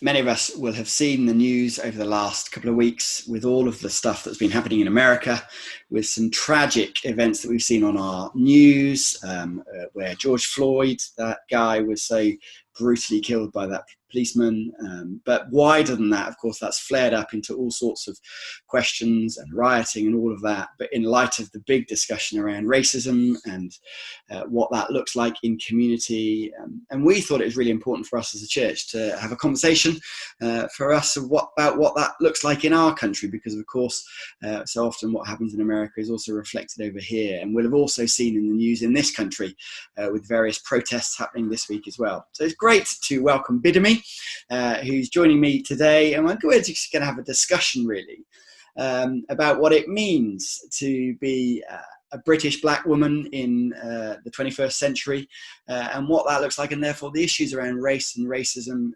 Many of us will have seen the news over the last couple of weeks with all of the stuff that's been happening in America, with some tragic events that we've seen on our news, where George Floyd, that guy, was so brutally killed by that policeman. But wider than that, of course, that's flared up into all sorts of questions and rioting and all of that. But in light of the big discussion around racism and what that looks like in community, and we thought it was really important for us as a church to have a conversation for us about what that looks like in our country, because of course so often what happens in America is also reflected over here, and we'll have also seen in the news in this country with various protests happening this week as well. So it's great to welcome Bidemi, who's joining me today, and we're just going to have a discussion really about what it means to be a British black woman in the 21st century, and what that looks like, and therefore the issues around race and racism.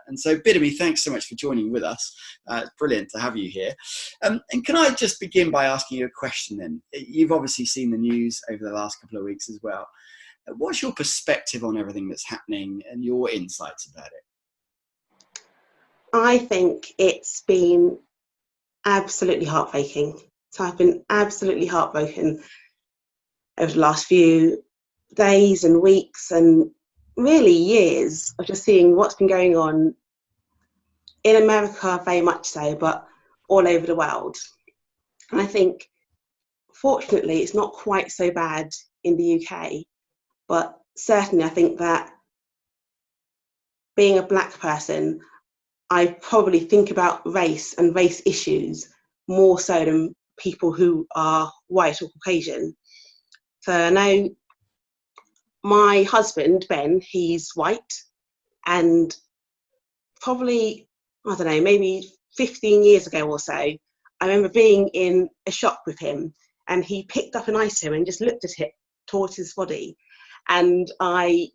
And so, Bidemi, thanks so much for joining with us. It's brilliant to have you here. And can I just begin by asking you a question then? You've obviously seen the news over the last couple of weeks as well. What's your perspective on everything that's happening and your insights about it? I think it's been absolutely heartbreaking. So I've been absolutely heartbroken over the last few days and weeks and really years of just seeing what's been going on in America, very much so, but all over the world. And I think, fortunately, it's not quite so bad in the UK, but certainly I think that being a black person, I probably think about race and race issues more so than people who are white or Caucasian. So I know my husband, Ben, he's white, and probably, I don't know, maybe 15 years ago or so, I remember being in a shop with him, and he picked up an item and just looked at it towards his body. And I've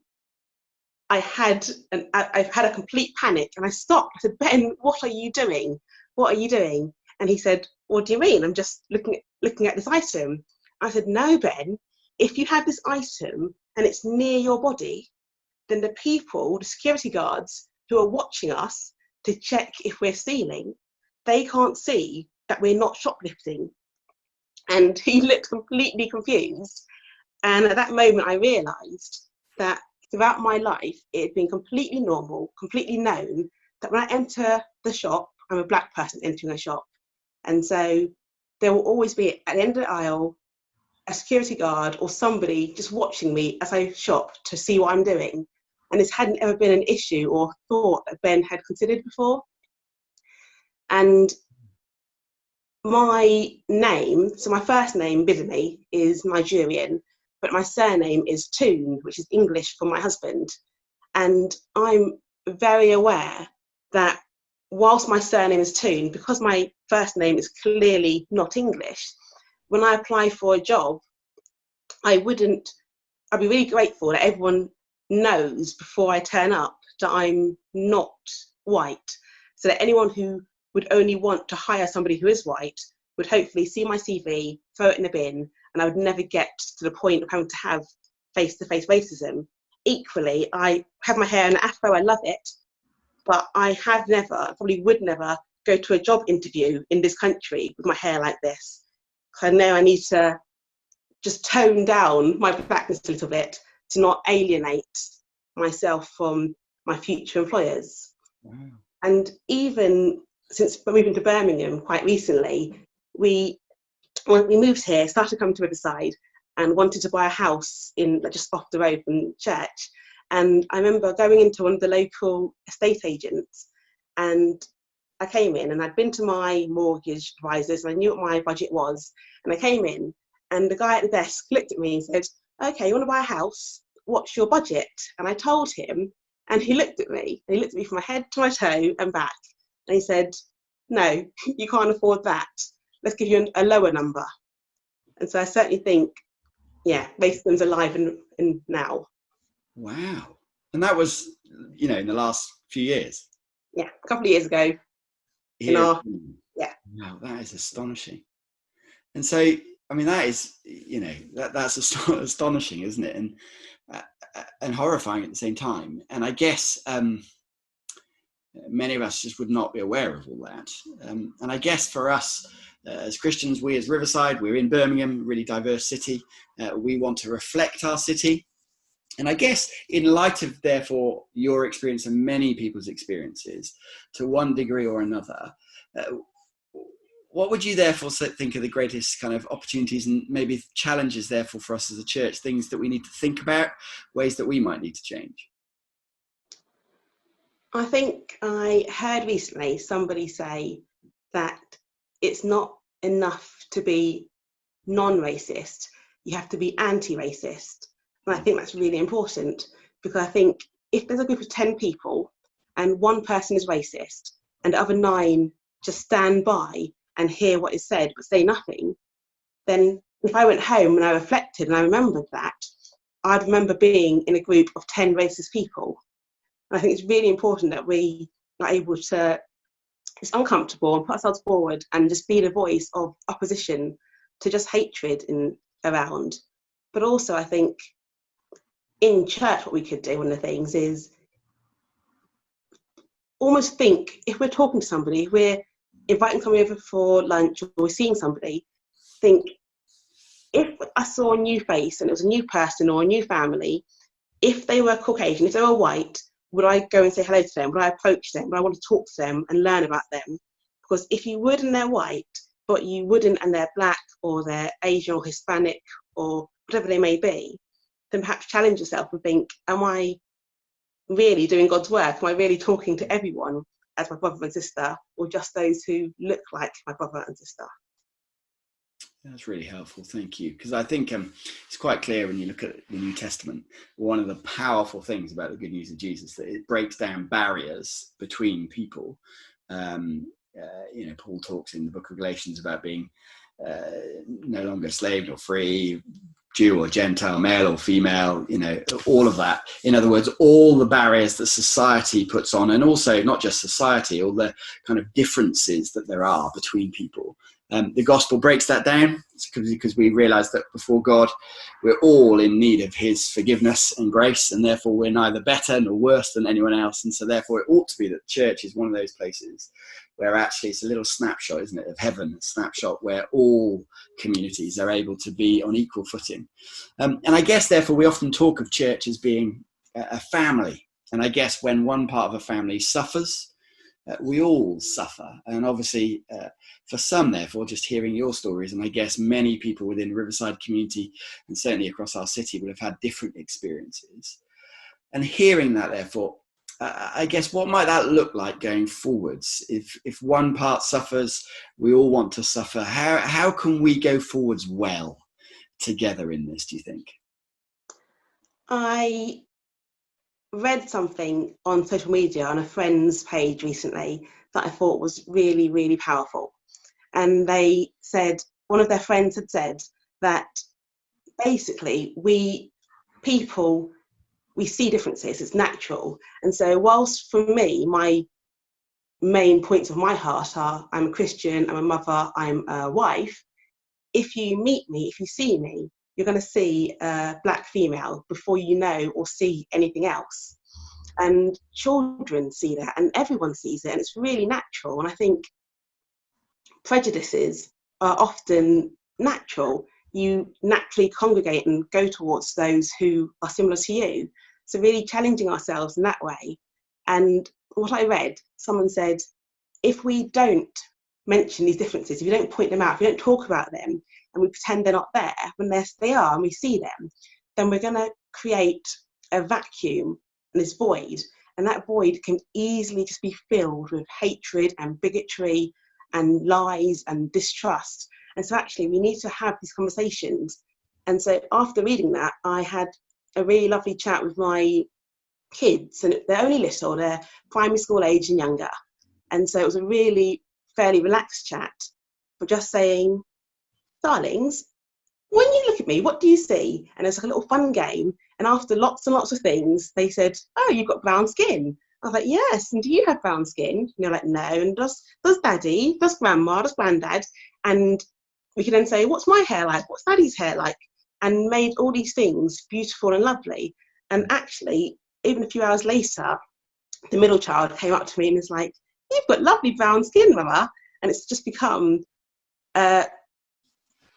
had a complete panic, and I stopped. I said, Ben, what are you doing? What are you doing? And he said, what do you mean? I'm just looking at this item. I said, no, Ben, if you have this item and it's near your body, then the people, the security guards who are watching us to check if we're stealing, they can't see that we're not shoplifting. And he looked completely confused. And at that moment, I realised that throughout my life, it had been completely normal, completely known that when I enter the shop, I'm a black person entering a shop. And so there will always be, at the end of the aisle, a security guard or somebody just watching me as I shop to see what I'm doing. And this hadn't ever been an issue or thought that Ben had considered before. And my name, so my first name, Bidemi, is Nigerian, but my surname is Toon, which is English for my husband. And I'm very aware that whilst my surname is Toon, because my first name is clearly not English, when I apply for a job, I'd be really grateful that everyone knows before I turn up that I'm not white, so that anyone who would only want to hire somebody who is white would hopefully see my CV, throw it in the bin, and I would never get to the point of having to have face-to-face racism. Equally, I have my hair in an afro, I love it, but I have never, probably would never, go to a job interview in this country with my hair like this. I know I need to just tone down my blackness a little bit to not alienate myself from my future employers. Wow. And even since moving to Birmingham quite recently, when we moved here, started coming to Riverside and wanted to buy a house just off the road from church. And I remember going into one of the local estate agents, and I came in and I'd been to my mortgage advisors and I knew what my budget was. And I came in and the guy at the desk looked at me and said, okay, you want to buy a house? What's your budget? And I told him, and he looked at me. And he looked at me from my head to my toe and back. And he said, no, you can't afford that. Let's give you a lower number. And so I certainly think, yeah, racism's alive and now. Wow. And that was, in the last few years? Yeah, a couple of years ago. Wow, that is astonishing. And so, I mean, that is, that's astonishing, isn't it? And horrifying at the same time. And I guess Many of us just would not be aware of all that. And I guess for us as Christians, we as Riverside, we're in Birmingham, a really diverse city. We want to reflect our city. And I guess in light of, therefore, your experience and many people's experiences, to one degree or another, what would you therefore think are the greatest kind of opportunities and maybe challenges, therefore, for us as a church, things that we need to think about, ways that we might need to change? I think I heard recently somebody say that it's not enough to be non-racist, you have to be anti-racist. And I think that's really important, because I think if there's a group of 10 people and one person is racist and the other 9 just stand by and hear what is said but say nothing, then if I went home and I reflected and I remembered that, I'd remember being in a group of 10 racist people. And I think it's really important that we are able to, it's uncomfortable, and put ourselves forward and just be the voice of opposition to just hatred around. But also I think in church what we could do, one of the things is almost think, if we're talking to somebody, if we're inviting somebody over for lunch or we're seeing somebody, think, if I saw a new face and it was a new person or a new family, if they were Caucasian, if they were white, would I go and say hello to them? Would I approach them? Would I want to talk to them and learn about them? Because if you would and they're white, but you wouldn't and they're black or they're Asian or Hispanic or whatever they may be, then perhaps challenge yourself and think, am I really doing God's work? Am I really talking to everyone as my brother and sister, or just those who look like my brother and sister? That's really helpful, thank you. Because I think it's quite clear when you look at the New Testament, one of the powerful things about the good news of Jesus, that it breaks down barriers between people. Paul talks in the book of Galatians about being no longer slave or free, Jew or Gentile, male or female, all of that. In other words, all the barriers that society puts on, and also not just society, all the kind of differences that there are between people. The gospel breaks that down, because we realize that before God, we're all in need of his forgiveness and grace, and therefore we're neither better nor worse than anyone else. And so therefore it ought to be that church is one of those places where actually it's a little snapshot, isn't it, of heaven, a snapshot where all communities are able to be on equal footing. And I guess therefore we often talk of church as being a family. And I guess when one part of a family suffers, we all suffer. And obviously for some, therefore, just hearing your stories, and I guess many people within Riverside community and certainly across our city will have had different experiences. And hearing that, therefore, I guess what might that look like going forwards? If one part suffers, we all want to suffer. How can we go forwards well together in this, do you think? I read something on social media on a friend's page recently that I thought was really, really powerful. And they said, one of their friends had said that basically we see differences, it's natural. And so whilst for me, my main points of my heart are, I'm a Christian, I'm a mother, I'm a wife, if you meet me, if you see me, you're going to see a black female before you know or see anything else. And children see that, and everyone sees it, and it's really natural. And I think prejudices are often natural. You naturally congregate and go towards those who are similar to you. So really challenging ourselves in that way. And what I read, someone said, if we don't mention these differences, if you don't point them out, if you don't talk about them, and we pretend they're not there, when they are and we see them, then we're going to create a vacuum and this void. And that void can easily just be filled with hatred and bigotry and lies and distrust. And so actually we need to have these conversations. And so after reading that, I had a really lovely chat with my kids, and they're only little, they're primary school age and younger. And so it was a really fairly relaxed chat, but just saying, darlings, when you look at me, what do you see? And it's like a little fun game. And after lots and lots of things, they said, oh, you've got brown skin. I was like, yes, and do you have brown skin? And they're like, no. And does daddy, does grandma, does granddad? And we could then say, what's my hair like? What's daddy's hair like? And made all these things beautiful and lovely. And actually, even a few hours later, the middle child came up to me and was like, "You've got lovely brown skin, Mama." And it's just become a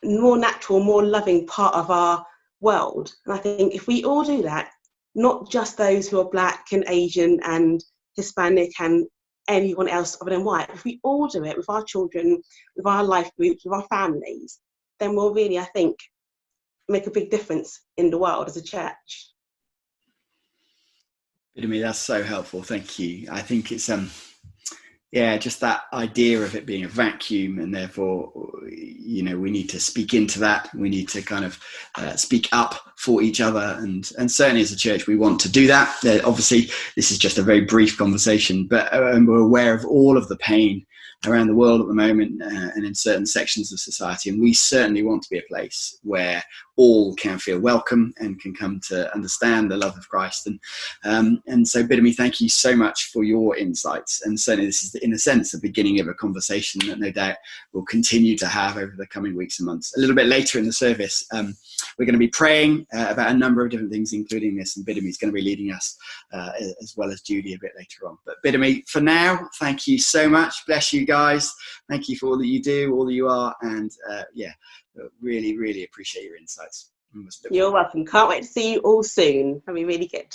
more natural, more loving part of our world. And I think if we all do that, not just those who are Black and Asian and Hispanic and anyone else other than white, if we all do it with our children, with our life groups, with our families, then we'll really, I think, make a big difference in the world as a church. Bidemi, that's so helpful. Thank you. I think it's just that idea of it being a vacuum, and therefore, we need to speak into that. We need to kind of speak up for each other, and certainly as a church, we want to do that. Obviously, this is just a very brief conversation, but we're aware of all of the pain around the world at the moment, and in certain sections of society, and we certainly want to be a place where all can feel welcome and can come to understand the love of Christ. And so, Bidemi, thank you so much for your insights. And certainly this is, in a sense, the beginning of a conversation that no doubt we'll continue to have over the coming weeks and months. A little bit later in the service, we're going to be praying about a number of different things, including this, and Bidemi's going to be leading us, as well as Judy, a bit later on. But Bidemi, for now, thank you so much. Bless you guys. Thank you for all that you do, all that you are, and really, really appreciate your insights. You're welcome. Can't wait to see you all soon. That'll be really good.